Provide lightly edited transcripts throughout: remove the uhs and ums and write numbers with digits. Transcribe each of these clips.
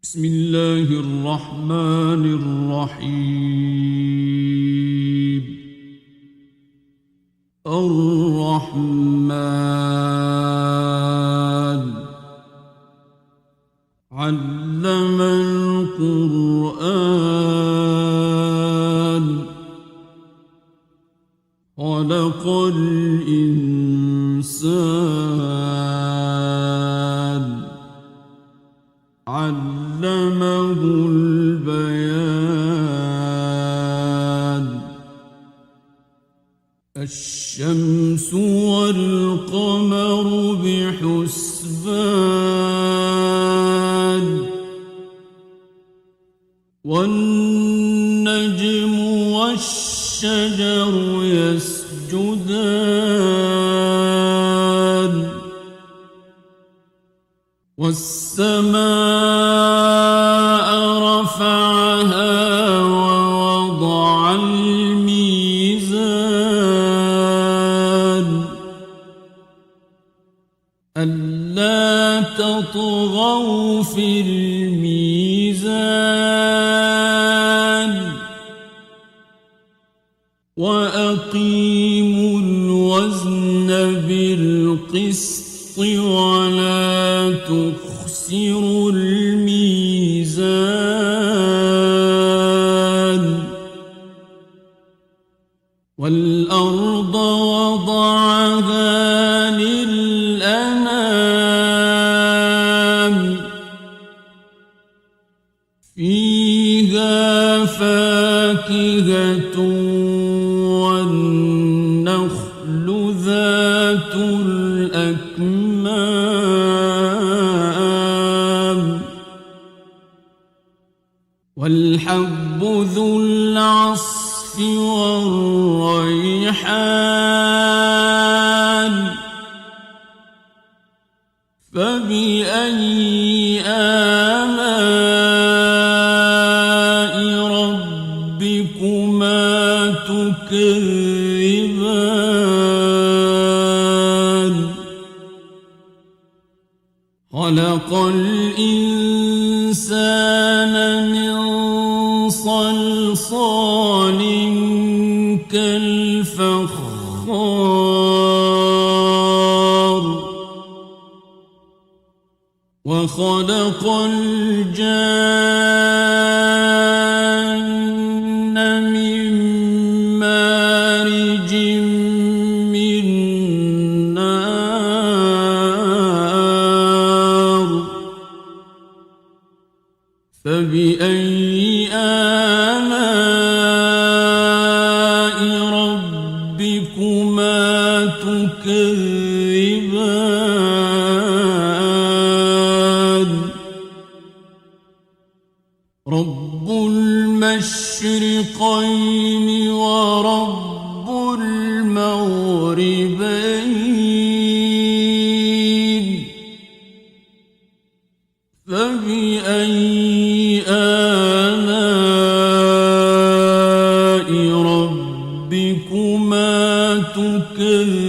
بسم الله الرحمن الرحيم. الرحمن علم القرآن خلق الإنسان علمه البيان. الشمس والقمر بحسبان والنجم والشجر يسجدان والسماء رفعها ووضع الميزان ألا تطغوا في الميزان وأقيموا الوزن بالقسط ولا تخسروا الميزان. والأرض وضعها للأنام فيها فاكهة والنخل ذات الأكمام والحب ذو العصف والريحان فبأي آلاء ربكما تكذبان. خلق الإنسان من صلصال كالفخار وخلق الجن من مارج من نار فبأي آلاء ربكما تكذبان. رب المشرقين ورب المغربين فبأي آلاء ربكما تكذبان.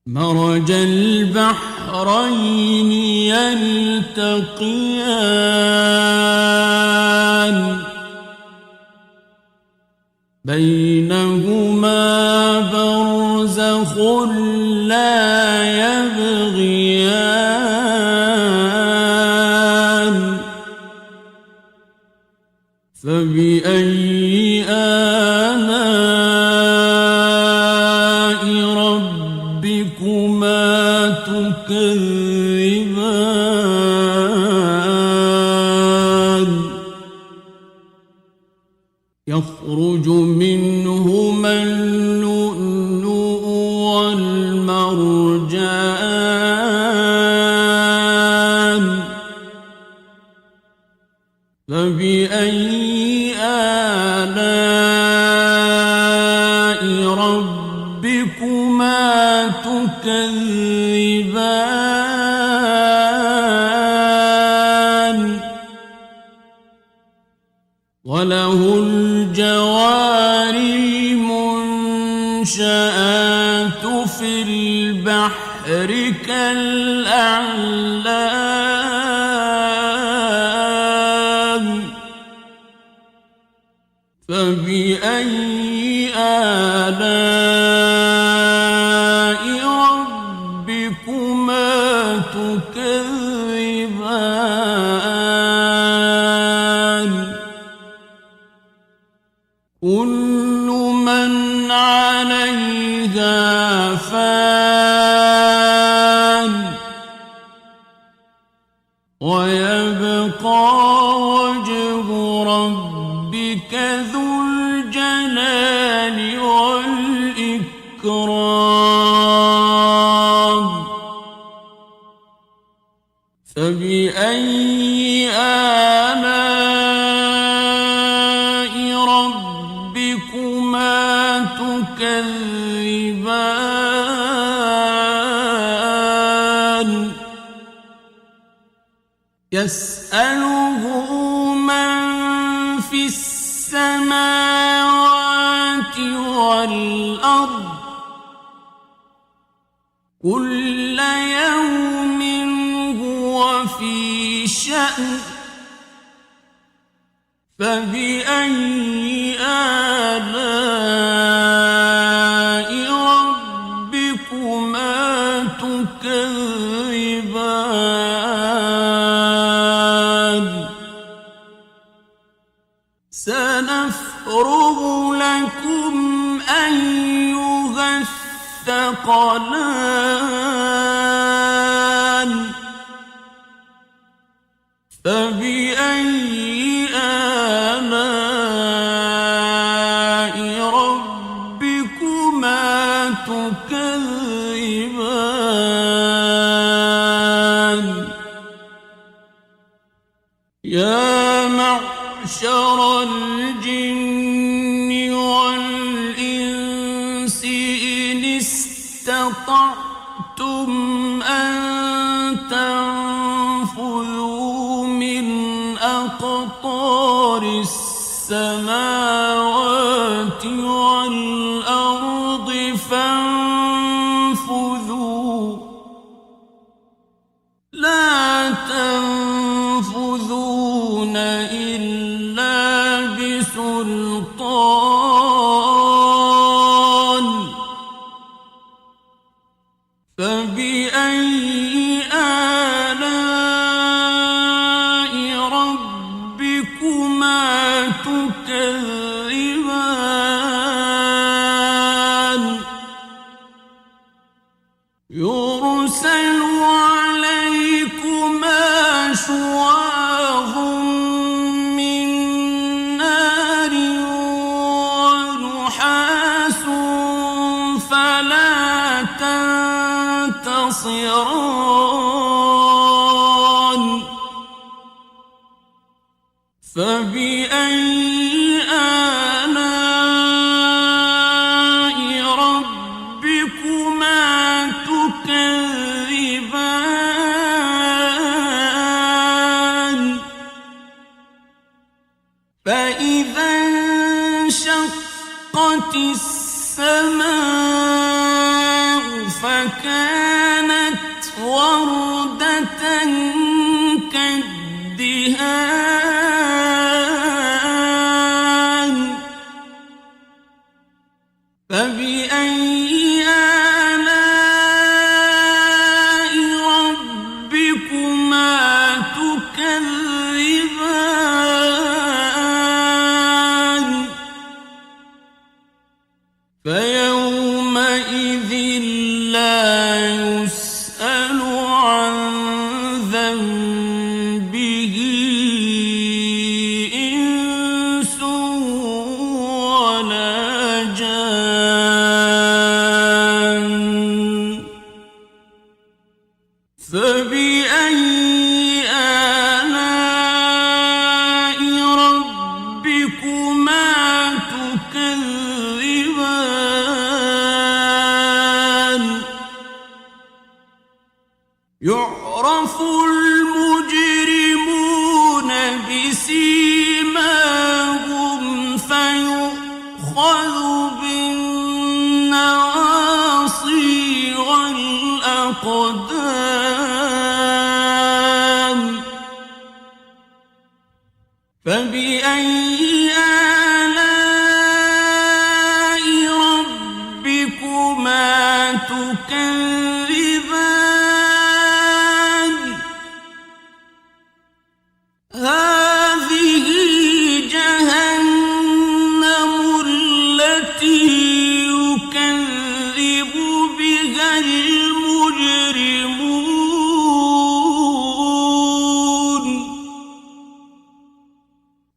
مرج البحرين يلتقيان بينهما برزخ لا يبغيان فبأي آلاء ربكما تكذبان. يخرج منهما اللؤلؤ والمرجان فبأي آلاء ربكما تكذبان. وله الجوار المنشآت في البحر كالأعلام فبأي آلاء ربكما تكذبان كل من عليها فان ويبقى وجه ربك ذو الجلال والإكرام فبأي آلاء ربكما تكذبان يسأله من في السماوات والأرض كل يوم هو في شأن فبأي آلاء ربكما تكذبان سنفرغ لكم أيها الثقلان فبأي آلاء ربكما تكذبان يا معشر الجن والإنس إن استطعتم أن تنفذوا من أقطار السماوات والأرض فانفذوا لا تنفذون إلا بسلطان فبأي آلاء ربكما تكذبان يرسل عليكما شواظ من نار ونحاس فلا تنتصران فبأي آلاء ربكما تكذبان فإذا انشقت السماء فكانت وردة كالدهان فبأي آلاء ربكما تكذبان فيومئذ لا يسأل عن ذنبه إنس ولا جان فبأي آلاء ربكما تكذبان يعرف المجرمون بسيماهم فيؤخذ بالنواصي الأقدام فبأي آلاء ربكما تكذبان هذه جهنم التي يكذب بها المجرمون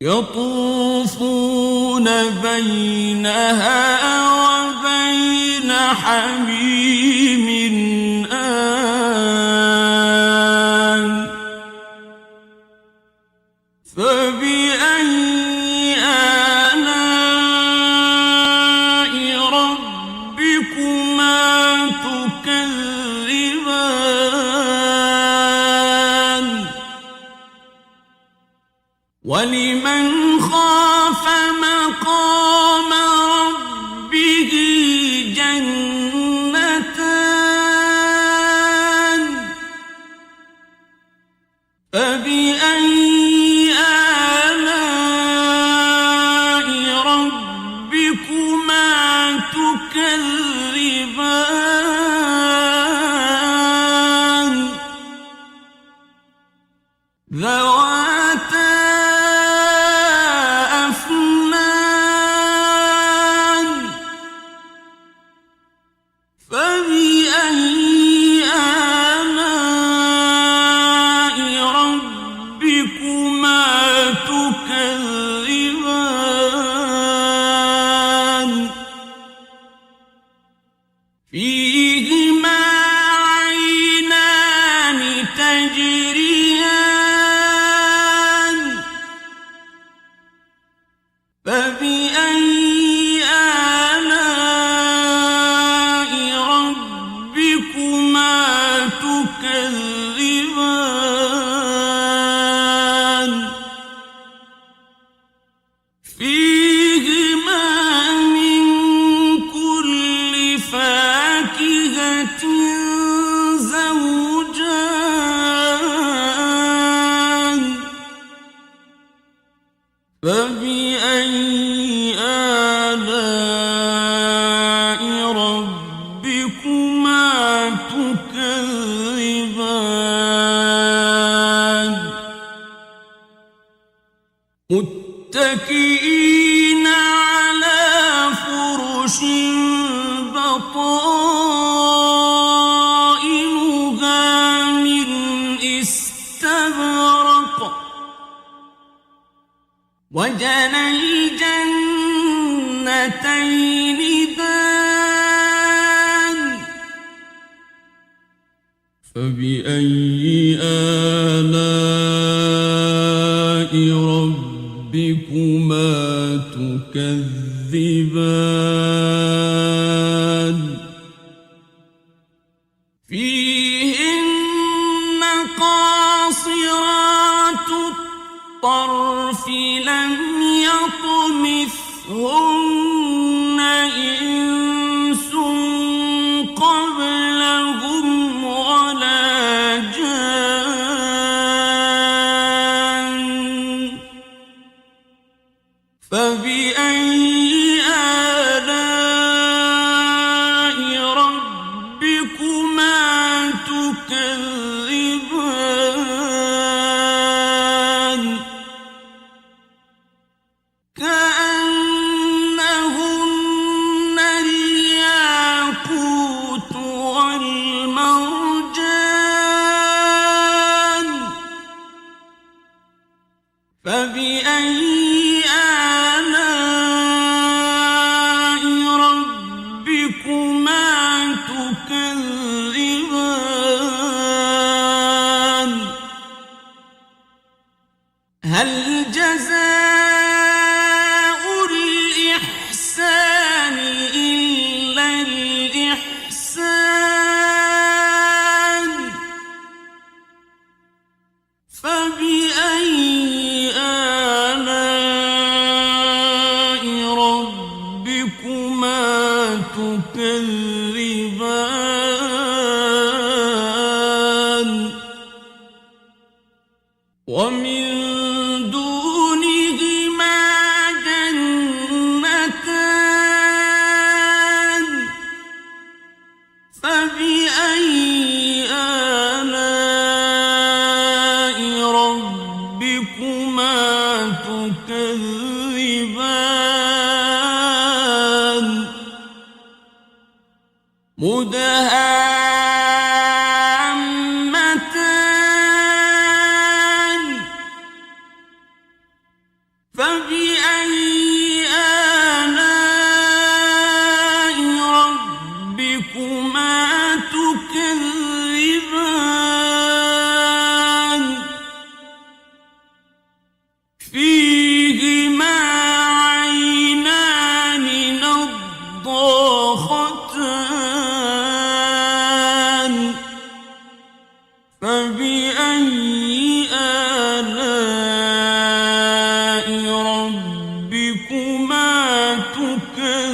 يطوفون بينها وبين حميم آن فبأي آلاء ربكما تكذبان ولمن خاف مقام ربه جنتان فبأي آلاء ربكما تكذبان ذواتا أفنان فبأي آلاء ربكما تكذبان فيهما عينان تجريان فبأي آلاء ربكما تكذبان فيهما من كل فاكهة زوجان فبأي آلاء ربكما تكذبان متكئين على فرش بطائنها من استبرق وجنى الجنتين دان فبأي آلاء ربكما تكذبان فيهن قاصرات الطرف لم يطمثهن إنس قبلهم ولا جان فبأي آلاء ربكما تكذبان كأنهن الياقوت والمرجان فبأي آلاء ربكما تكذبان هل جزاء الإحسان إلا الإحسان فبأي آلاء ربكما تكذبان ومن دونهما جنتان فبأي آلاء ربكما تكذبان مدهامتان فبأي آلاء ربكما تكذبان فيهما عينان نضاختان فبأي آلاء ربكما تكذبان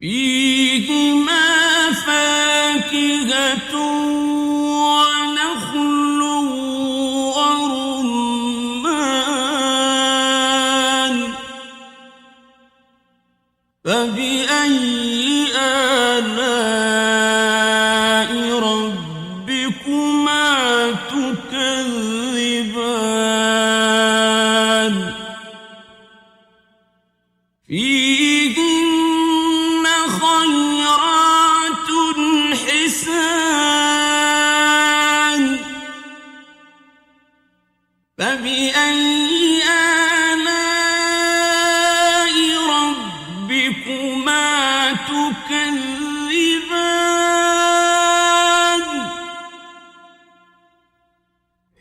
فيهما فاكهة ونخل ورمان فبأي آلاء ربكما تكذبان فيهن خيرات حسان فبأي آلاء ربكما تكذبان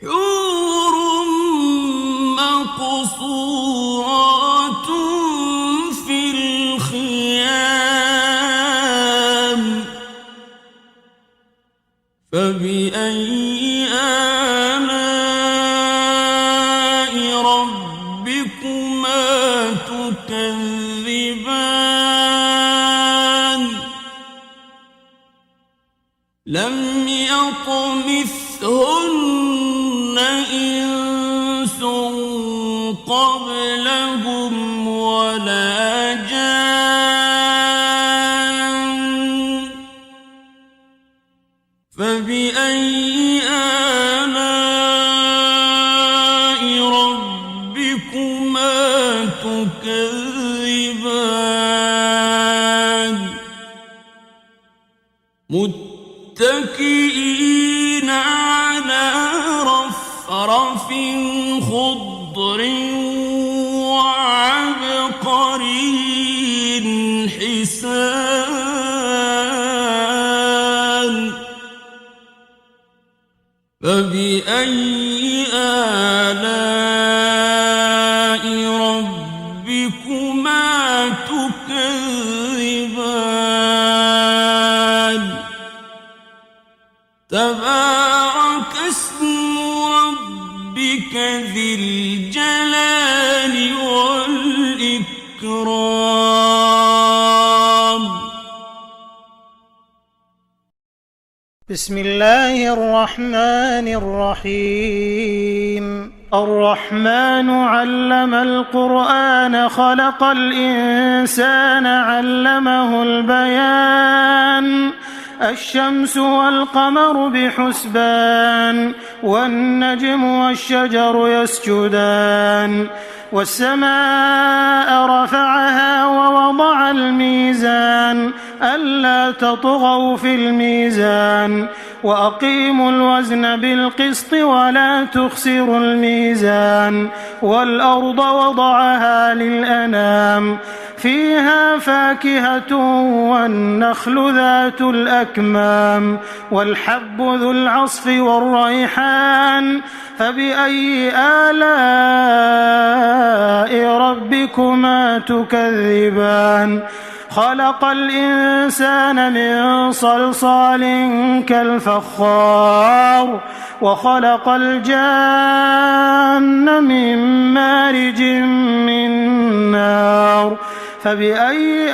حور مقصورات في الخيام فبأي آلاء ربكما تكذبان لم يطمثهن إنس قبلهم ولا جان فبأي آلاء ربكما تكذبان متكئين على رفرف خضر وعبقري حسان فبأي آلاء ربكما تكذبان تبارك اسم ربك ذي الجلال والإكرام. بسم الله الرحمن الرحيم. الرحمن علم القرآن خلق الإنسان علمه البيان الشمس والقمر بحسبان والنجم والشجر يسجدان والسماء رفعها ووضع الميزان ألا تطغوا في الميزان وأقيموا الوزن بالقسط ولا تخسروا الميزان والأرض وضعها للأنام فيها فاكهة والنخل ذات الأكمام والحب ذو العصف والريحان فبأي آلاء ربكما تكذبان خلق الإنسان من صلصال كالفخار وخلق الجان من مارج من نار فبأي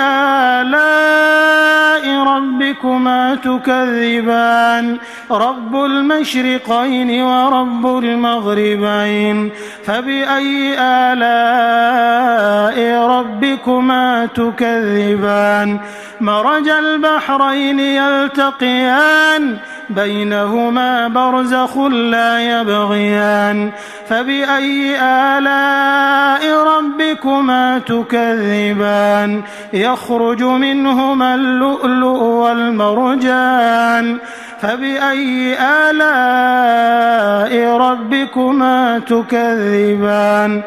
آلاء ربكما تكذبان رب المشرقين ورب المغربين فبأي آلاء ربكما تكذبان مرج البحرين يلتقيان بينهما برزخ لا يبغيان فبأي آلاء ربكما تكذبان يخرج منهما اللؤلؤ والمرجان فبأي آلاء ربكما تكذبان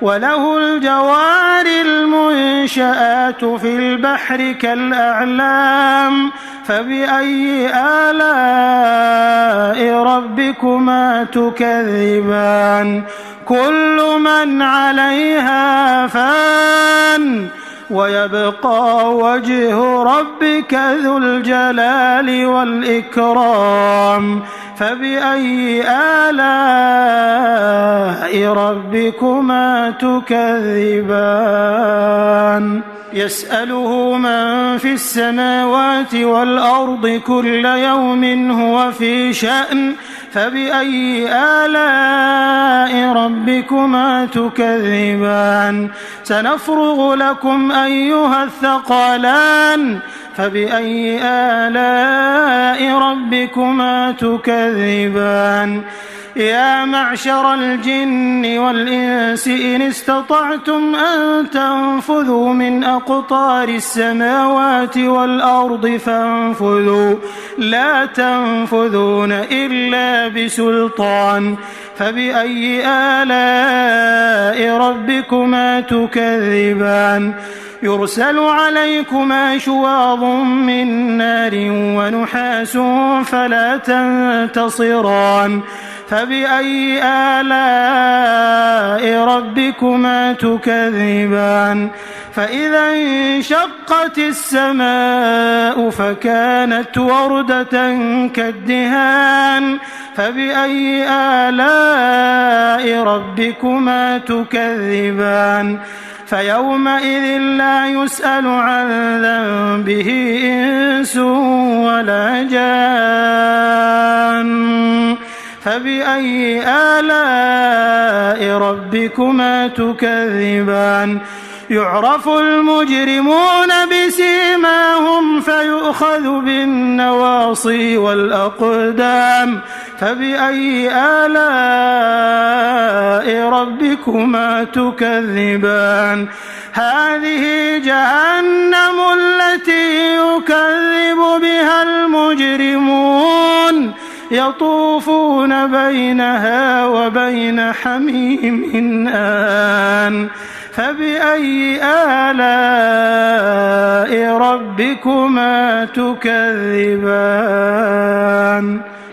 وله الجوار المنشآت في البحر كالأعلام فبأي آلاء ربكما تكذبان كل من عليها فان ويبقى وجه ربك ذو الجلال والإكرام فبأي آلاء ربكما تكذبان يسأله من في السماوات والأرض كل يوم هو في شأن فبأي آلاء ربكما تكذبان سنفرغ لكم أيها الثقلان فبأي آلاء ربكما تكذبان يا معشر الجن والإنس إن استطعتم أن تنفذوا من أقطار السماوات والأرض فانفذوا لا تنفذون إلا بسلطان فبأي آلاء ربكما تكذبان يرسل عليكما شواظ من نار ونحاس فلا تنتصران فبأي آلاء ربكما تكذبان فإذا انشقت السماء فكانت وردة كالدهان فبأي آلاء ربكما تكذبان فيومئذ لا يسأل عن ذنبه إنس ولا جان فبأي آلاء ربكما تكذبان يعرف المجرمون بسيماهم فيؤخذ بالنواصي والأقدام فبأي آلاء ربكما تكذبان هذه جهنم التي يكذب بها المجرمون يطوفون بينها وبين حميم آن فبأي آلاء ربكما تكذبان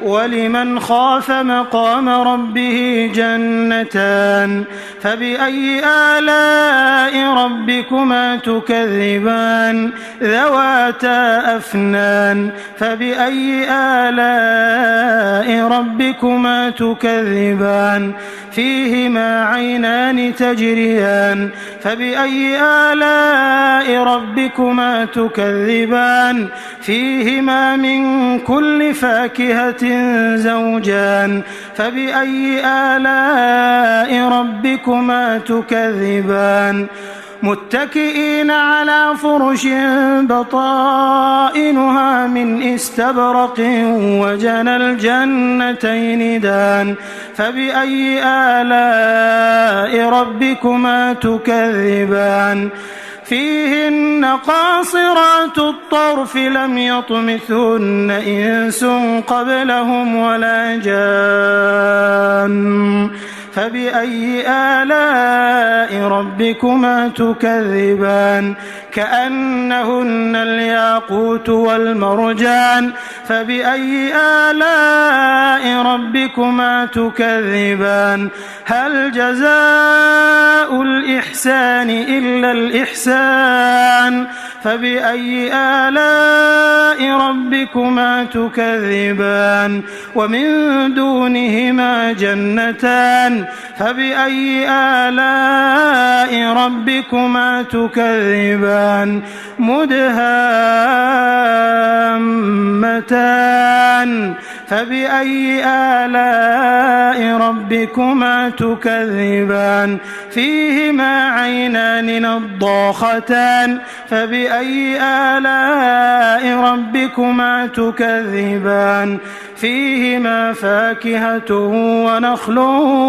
ولمن خاف مقام ربه جنتان فبأي آلاء ربكما تكذبان ذواتا أفنان فبأي آلاء ربكما تكذبان فيهما عينان تجريان فبأي آلاء ربكما تكذبان فيهما من كل فاكهة زوجان فبأي آلاء ربكما تكذبان متكئين على فرش بطائنها من استبرق وجنى الجنتين دان فبأي آلاء ربكما تكذبان فيهن قاصرات الطرف لم يطمثهن إنس قبلهم ولا جان فبأي آلاء ربكما تكذبان كأنهن الياقوت والمرجان فبأي آلاء ربكما تكذبان هل جزاء الإحسان إلا الإحسان فبأي آلاء ربكما تكذبان ومن دونهما جنتان فبأي آلاء ربكما تكذبان مدهامتان فبأي آلاء ربكما تكذبان فيهما عينان نضاختان فبأي آلاء ربكما تكذبان فيهما فاكهة ونخل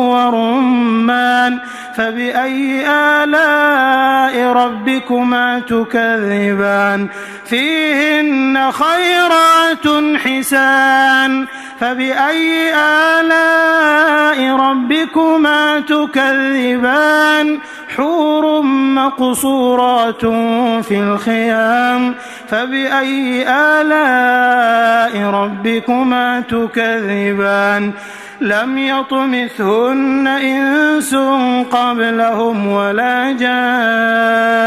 ورمان فبأي آلاء ربكما تكذبان فيهن خيرات حسان فبأي آلاء ربكما تكذبان حور مقصورات في الخيام فبأي آلاء ربكما تكذبان لم يطمثهن إنس قبلهم ولا جان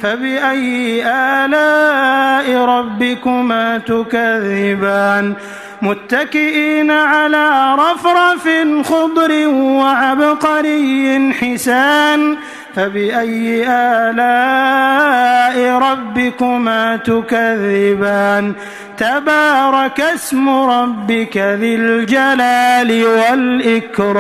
فبأي آلاء ربكما تكذبان متكئين على رفرف خضر وعبقري حسان فبأي آلاء ربكما تكذبان تبارك اسم ربك ذي الجلال والإكرام.